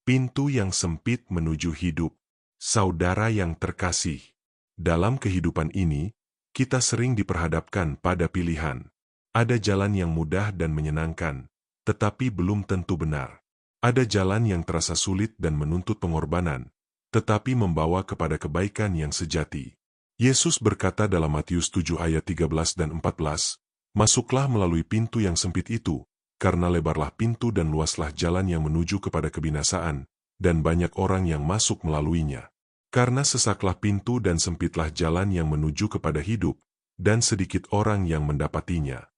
Pintu yang sempit menuju hidup. Saudara yang terkasih, dalam kehidupan ini, kita sering diperhadapkan pada pilihan. Ada jalan yang mudah dan menyenangkan, tetapi belum tentu benar. Ada jalan yang terasa sulit dan menuntut pengorbanan, tetapi membawa kepada kebaikan yang sejati. Yesus berkata dalam Matius 7 ayat 13 dan 14, "Masuklah melalui pintu yang sempit itu, karena lebarlah pintu dan luaslah jalan yang menuju kepada kebinasaan, dan banyak orang yang masuk melaluinya. Karena sesaklah pintu dan sempitlah jalan yang menuju kepada hidup, dan sedikit orang yang mendapatinya."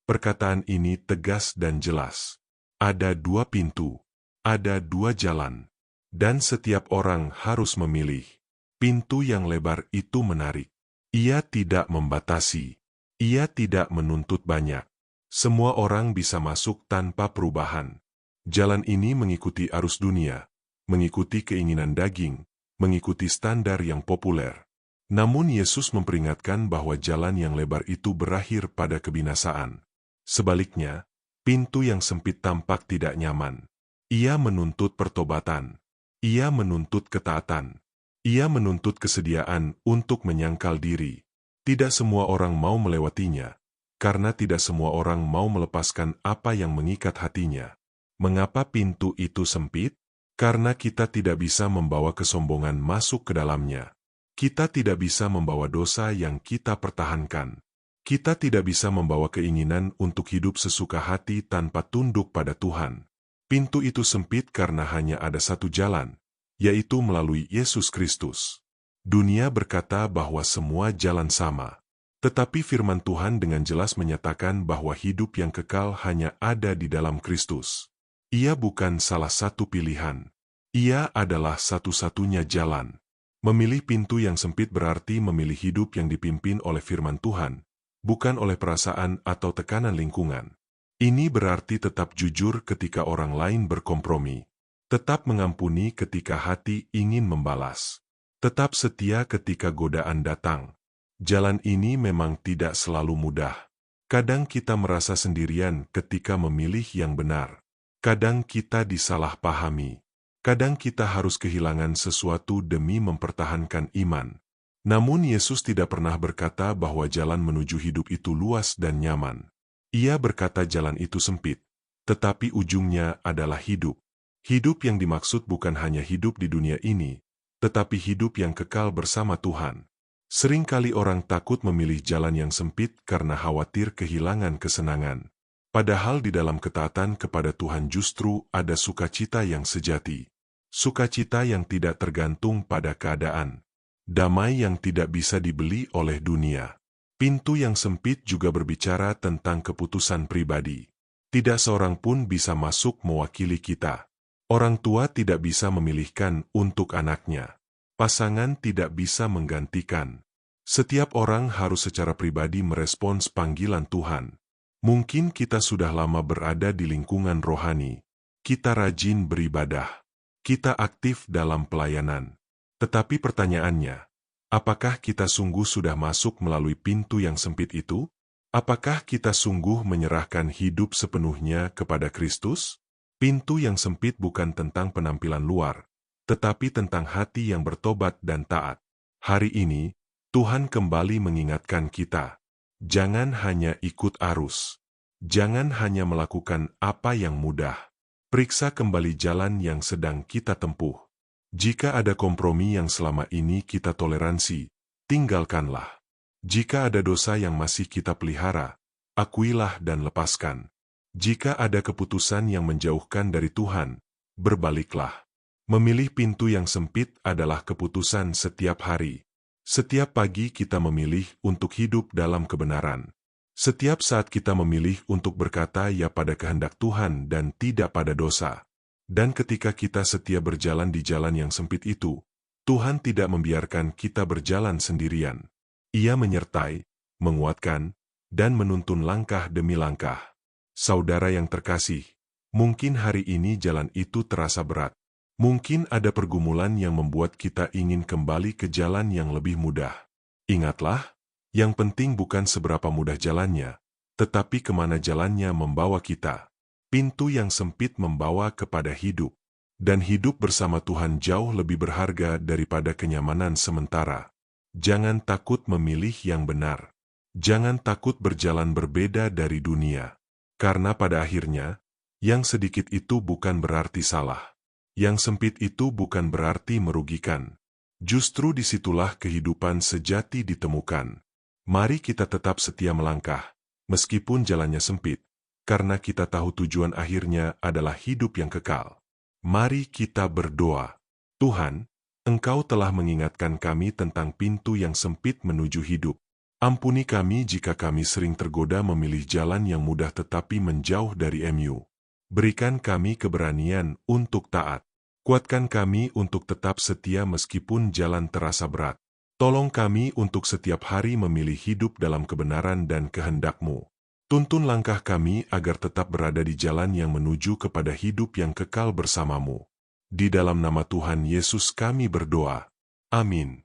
Perkataan ini tegas dan jelas. Ada dua pintu, ada dua jalan, dan setiap orang harus memilih. Pintu yang lebar itu menarik. Ia tidak membatasi. Ia tidak menuntut banyak. Semua orang bisa masuk tanpa perubahan. Jalan ini mengikuti arus dunia, mengikuti keinginan daging, mengikuti standar yang populer. Namun Yesus memperingatkan bahwa jalan yang lebar itu berakhir pada kebinasaan. Sebaliknya, pintu yang sempit tampak tidak nyaman. Ia menuntut pertobatan. Ia menuntut ketaatan. Ia menuntut kesediaan untuk menyangkal diri. Tidak semua orang mau melewatinya, karena tidak semua orang mau melepaskan apa yang mengikat hatinya. Mengapa pintu itu sempit? Karena kita tidak bisa membawa kesombongan masuk ke dalamnya. Kita tidak bisa membawa dosa yang kita pertahankan. Kita tidak bisa membawa keinginan untuk hidup sesuka hati tanpa tunduk pada Tuhan. Pintu itu sempit karena hanya ada satu jalan, yaitu melalui Yesus Kristus. Dunia berkata bahwa semua jalan sama. Tetapi firman Tuhan dengan jelas menyatakan bahwa hidup yang kekal hanya ada di dalam Kristus. Ia bukan salah satu pilihan. Ia adalah satu-satunya jalan. Memilih pintu yang sempit berarti memilih hidup yang dipimpin oleh firman Tuhan, bukan oleh perasaan atau tekanan lingkungan. Ini berarti tetap jujur ketika orang lain berkompromi. Tetap mengampuni ketika hati ingin membalas. Tetap setia ketika godaan datang. Jalan ini memang tidak selalu mudah. Kadang kita merasa sendirian ketika memilih yang benar. Kadang kita disalahpahami. Kadang kita harus kehilangan sesuatu demi mempertahankan iman. Namun Yesus tidak pernah berkata bahwa jalan menuju hidup itu luas dan nyaman. Ia berkata jalan itu sempit, tetapi ujungnya adalah hidup. Hidup yang dimaksud bukan hanya hidup di dunia ini, tetapi hidup yang kekal bersama Tuhan. Seringkali orang takut memilih jalan yang sempit karena khawatir kehilangan kesenangan. Padahal di dalam ketaatan kepada Tuhan justru ada sukacita yang sejati. Sukacita yang tidak tergantung pada keadaan. Damai yang tidak bisa dibeli oleh dunia. Pintu yang sempit juga berbicara tentang keputusan pribadi. Tidak seorang pun bisa masuk mewakili kita. Orang tua tidak bisa memilihkan untuk anaknya. Pasangan tidak bisa menggantikan. Setiap orang harus secara pribadi merespons panggilan Tuhan. Mungkin kita sudah lama berada di lingkungan rohani. Kita rajin beribadah. Kita aktif dalam pelayanan. Tetapi pertanyaannya, apakah kita sungguh sudah masuk melalui pintu yang sempit itu? Apakah kita sungguh menyerahkan hidup sepenuhnya kepada Kristus? Pintu yang sempit bukan tentang penampilan luar, tetapi tentang hati yang bertobat dan taat. Hari ini, Tuhan kembali mengingatkan kita. Jangan hanya ikut arus. Jangan hanya melakukan apa yang mudah. Periksa kembali jalan yang sedang kita tempuh. Jika ada kompromi yang selama ini kita toleransi, tinggalkanlah. Jika ada dosa yang masih kita pelihara, akuilah dan lepaskan. Jika ada keputusan yang menjauhkan dari Tuhan, berbaliklah. Memilih pintu yang sempit adalah keputusan setiap hari. Setiap pagi kita memilih untuk hidup dalam kebenaran. Setiap saat kita memilih untuk berkata ya pada kehendak Tuhan dan tidak pada dosa. Dan ketika kita setia berjalan di jalan yang sempit itu, Tuhan tidak membiarkan kita berjalan sendirian. Ia menyertai, menguatkan, dan menuntun langkah demi langkah. Saudara yang terkasih, mungkin hari ini jalan itu terasa berat. Mungkin ada pergumulan yang membuat kita ingin kembali ke jalan yang lebih mudah. Ingatlah, yang penting bukan seberapa mudah jalannya, tetapi kemana jalannya membawa kita. Pintu yang sempit membawa kepada hidup, Dan hidup bersama Tuhan jauh lebih berharga daripada kenyamanan sementara. Jangan takut memilih yang benar. Jangan takut berjalan berbeda dari dunia. Karena pada akhirnya, yang sedikit itu bukan berarti salah. Yang sempit itu bukan berarti merugikan. Justru disitulah kehidupan sejati ditemukan. Mari kita tetap setia melangkah, meskipun jalannya sempit, karena kita tahu tujuan akhirnya adalah hidup yang kekal. Mari kita berdoa. Tuhan, Engkau telah mengingatkan kami tentang pintu yang sempit menuju hidup. Ampuni kami jika kami sering tergoda memilih jalan yang mudah tetapi menjauh dari MU. Berikan kami keberanian untuk taat. Kuatkan kami untuk tetap setia meskipun jalan terasa berat. Tolong kami untuk setiap hari memilih hidup dalam kebenaran dan kehendak-Mu. Tuntun langkah kami agar tetap berada di jalan yang menuju kepada hidup yang kekal bersama-Mu. Di dalam nama Tuhan Yesus kami berdoa. Amin.